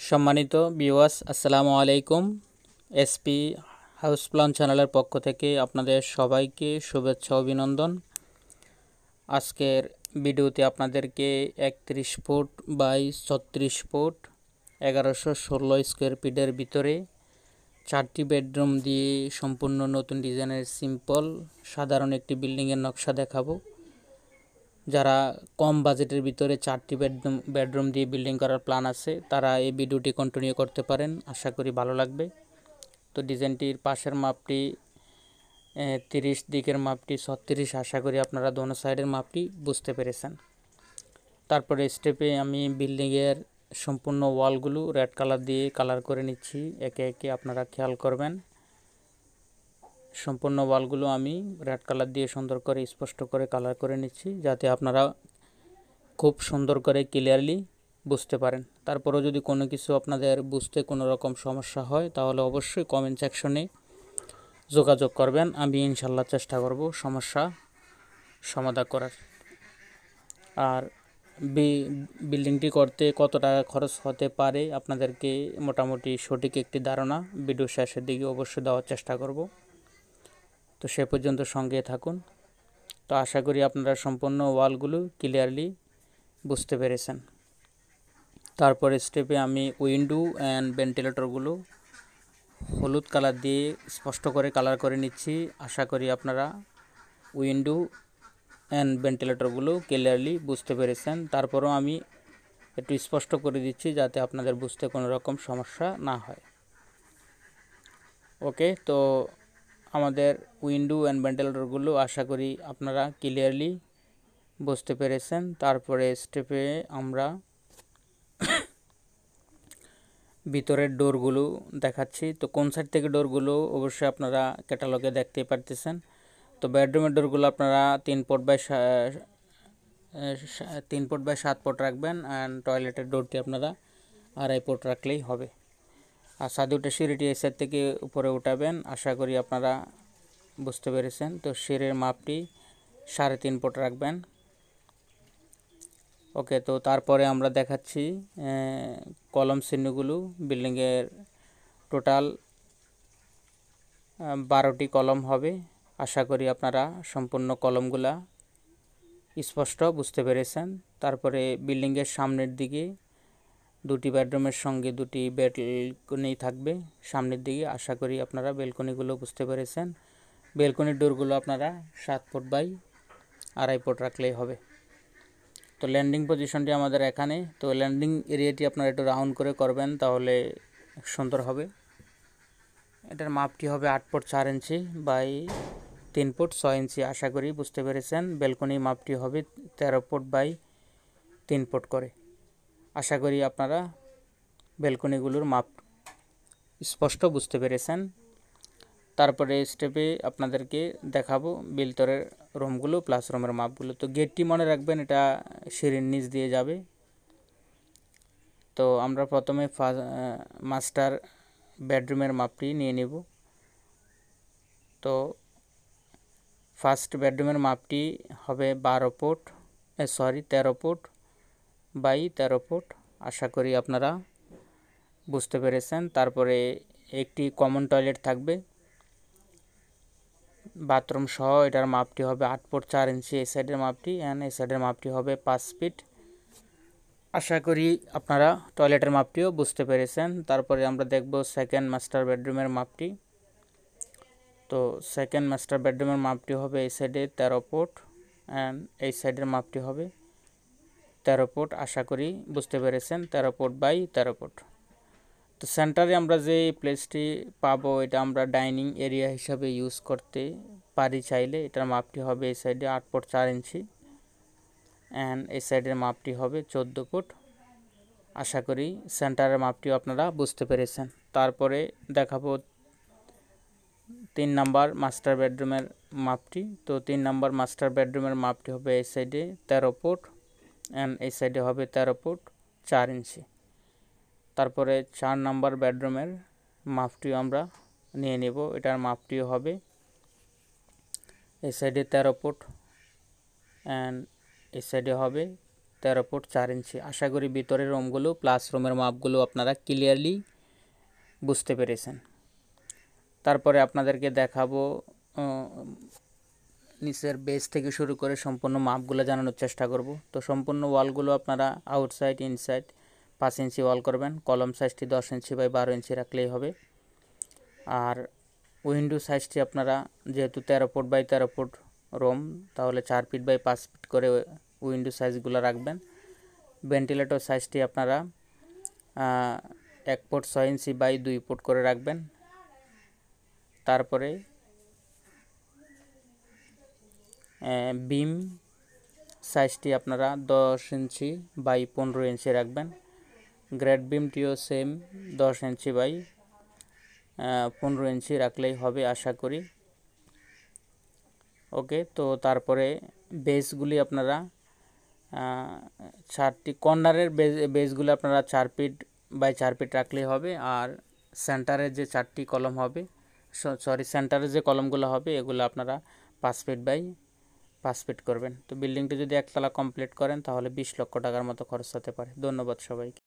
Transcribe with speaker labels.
Speaker 1: সম্মানিত ভিউয়ার্স, আসসালামু আলাইকুম। এসপি হাউস প্ল্যান চ্যানেলের পক্ষ থেকে আপনাদের সবাইকে শুভেচ্ছা অভিনন্দন। আজকের ভিডিওতে আপনাদেরকে 31 ফুট বাই 36 ফুট 1116 স্কোয়ার ফিটের ভিতরে 4টি বেডরুম দিয়ে সম্পূর্ণ নতুন ডিজাইনের সিম্পল সাধারণ একটি বিল্ডিংয়ের নকশা দেখাবো। যারা কম বাজেটের ভিতরে 4টি বেডরুম দিয়ে বিল্ডিং করার প্ল্যান আছে তারা এই ভিডিওটি কন্টিনিউ করতে পারেন, আশা করি ভালো লাগবে। তো ডিজাইনটির পাশের মাপটি 30, দিকের মাপটি 36, আশা করি আপনারা দোনো সাইডের মাপটি বুঝতে পেরেছেন। তারপরে স্টেপে আমি বিল্ডিংয়ের সম্পূর্ণ ওয়ালগুলো রেড কালার দিয়ে কালার করে নিচ্ছি, একে একে আপনারা খেয়াল করবেন। সম্পূর্ণ ওয়ালগুলো আমি রেড কালার দিয়ে সুন্দর করে স্পষ্ট করে কালার করে নিচ্ছি, যাতে আপনারা খুব সুন্দর করে ক্লিয়ারলি বুঝতে পারেন। তারপরেও যদি কোনো কিছু আপনাদের বুঝতে কোনো রকম সমস্যা হয় তাহলে অবশ্যই কমেন্ট সেকশনে যোগাযোগ করবেন, আমি ইনশাল্লাহ চেষ্টা করব সমস্যা সমাধান করার। আর বিল্ডিংটি করতে কত টাকা খরচ হতে পারে আপনাদেরকে মোটামুটি সঠিক একটি ধারণা ভিডিও শেষের দিকে অবশ্যই দেওয়ার চেষ্টা করব। তো সে পর্যন্ত সঙ্গে থাকুন। তো আশা করি আপনারা সম্পূর্ণ ওয়ালগুলো ক্লিয়ারলি বুঝতে পেরেছেন। তারপর স্টেপে আমি উইন্ডো অ্যান্ড ভেন্টিলেটরগুলো হলুদ কালার দিয়ে স্পষ্ট করে কালার করে নিচ্ছি, আশা করি আপনারা উইন্ডো অ্যান্ড ভেন্টিলেটরগুলো ক্লিয়ারলি বুঝতে পেরেছেন। তারপরও আমি একটু স্পষ্ট করে দিচ্ছি যাতে আপনাদের বুঝতে কোনো রকম সমস্যা না হয়। ওকে, তো আমাদের উইন্ডো অ্যান্ড ভেন্টিলেটরগুলো আশা করি আপনারা ক্লিয়ারলি বুঝতে পেরেছেন। তারপরে স্টেপে আমরা ভিতরের ডোরগুলো দেখাচ্ছি। তো কোন সাইড থেকে ডোরগুলো অবশ্যই আপনারা ক্যাটালগে দেখতে পারতেছেন। তো বেডরুমের ডোরগুলো আপনারা 3 ফুট বাই 7 ফুট রাখবেন, অ্যান্ড টয়লেটের ডোরটি আপনারা 2.5 ফুট রাখলেই হবে। আর সাদে উঠে সিঁড়িটি এই সাইড থেকে উপরে উঠাবেন, আশা করি আপনারা বুঝতে পেরেছেন। তো সিঁড়ির মাপটি 3.5 ফুট রাখবেন। ওকে, তো তারপরে আমরা দেখাচ্ছি কলম চিহ্নগুলো। বিল্ডিংয়ের টোটাল 12টি কলম হবে, আশা করি আপনারা সম্পূর্ণ কলমগুলা স্পষ্ট বুঝতে পেরেছেন। তারপরে বিল্ডিংয়ের সামনের দিকে 2টি বেডরুমের সঙ্গে 2টি বেলকনি থাকবে সামনের দিকে, আশা করি আপনারা বেলকনিগুলো বুঝতে পেরেছেন। বেলকনির ডোরগুলো আপনারা 7 ফুট বাই 2.5 ফুট রাখলেই হবে। তো ল্যান্ডিং পজিশনটি আমাদের এখানে। তো ল্যান্ডিং এরিয়াটি আপনারা একটু রাউন্ড করে করবেন, তাহলে সুন্দর হবে। এটার মাপটি হবে 8 ফুট 4 ইঞ্চি বাই 3 ফুট 6 ইঞ্চি, আশা করি বুঝতে পেরেছেন। বেলকনি মাপটি হবে 13 ফুট বাই 3 ফুট করে, আশা করি আপনারা বেলকনিগুলোর মাপ স্পষ্ট বুঝতে পেরেছেন। তারপরে স্টেপে আপনাদেরকে দেখাবো ভিতরের রুমগুলো প্লাস রুমের মাপগুলো। তো গেটটি মনে রাখবেন, এটা সিঁড়ির নিচ দিয়ে যাবে। তো আমরা প্রথমে মাস্টার বেডরুমের মাপটি নিয়ে নেব। তো ফার্স্ট বেডরুমের মাপটি হবে 13 ফুট বাই 13 ফুট, আশা করি আপনারা বুঝতে পেরেছেন। তারপরে একটি কমন টয়লেট থাকবে বাথরুম সহ, এটার মাপটি হবে 8 ফুট 4 ইঞ্চি এই সাইডের মাপটি, অ্যান্ড এই সাইডের মাপটি হবে 5 ফিট। আশা করি আপনারা টয়লেটের মাপটিও বুঝতে পেরেছেন। তারপরে আমরা দেখব সেকেন্ড মাস্টার বেডরুমের মাপটি। তো সেকেন্ড মাস্টার বেডরুমের মাপটি হবে এই সাইডে 13 ফুট, অ্যান্ড এই সাইডের মাপটি হবে 13 ফুট, আশা করি বুঝতে পেরেছেন। 13 ফুট বাই 13 ফুট। তো সেন্টারে আমরা যে প্লেসটি পাবো এটা আমরা ডাইনিং এরিয়া হিসাবে ইউজ করতে পারি চাইলে। এটার মাপটি হবে এই সাইডে 8 ফুট 4 ইঞ্চি, অ্যান্ড এই সাইডের মাপটি হবে 14 ফুট। আশা করি সেন্টারের মাপটিও আপনারা বুঝতে পেরেছেন। তারপরে দেখাবো 3 নাম্বার মাস্টার বেডরুমের মাপটি। তো 3 নাম্বার মাস্টার বেডরুমের মাপটি হবে এই সাইডে 13 ফুট, অ্যান্ড এই সাইডে হবে 13 ফুট 4 ইঞ্চি। তারপরে 4 নাম্বার বেডরুমের মাপটিও আমরা নিয়ে নেব, এটার মাপটিও হবে এই সাইডে 13 ফুট, অ্যান্ড এই সাইডে হবে 13 ফুট 4 ইঞ্চি। আশা করি ভিতরের রুমগুলো প্লাস রুমের মাপগুলো আপনারা ক্লিয়ারলি বুঝতে পেরেছেন। তারপরে আপনাদেরকে দেখাবো নিচের বেস থেকে শুরু করে সম্পূর্ণ মাপগুলো জানানোর চেষ্টা করব। তো সম্পূর্ণ ওয়ালগুলো আপনারা আউটসাইড ইনসাইড 5 ইঞ্চি ওয়াল করবেন। কলম সাইজটি 10 ইঞ্চি বাই 12 ইঞ্চি রাখলেই হবে। আর উইন্ডো সাইজটি আপনারা যেহেতু 13 ফুট বাই 13 ফুট রুম, তাহলে 4 ফিট বাই 5 ফিট করে উইন্ডো সাইজগুলো রাখবেন। ভেন্টিলেটর সাইজটি আপনারা 1 ফুট 6 ইঞ্চি বাই 2 ফুট করে রাখবেন। তারপরে বিম সাইজটি আপনারা 10 ইঞ্চি বাই 15 ইঞ্চি রাখবেন। গ্রেড বিমটিও সেম 10 ইঞ্চি বাই 15 ইঞ্চি রাখলেই হবে আশা করি। ওকে, তো তারপরে বেসগুলি আপনারা 4টি কর্নারের বেসগুলি আপনারা 4 ফিট বাই 4 ফিট রাখলেই হবে। আর সেন্টারের যে 4টি কলম হবে, সেন্টারের যে কলমগুলো হবে এগুলো আপনারা 5 ফিট বাই 5 ফিট করবেন। তো বিল্ডিংটি যদি একতলা কমপ্লিট করেন তাহলে 20 লক্ষ টাকার মতো খরচ হতে পারে। ধন্যবাদ সবাইকে।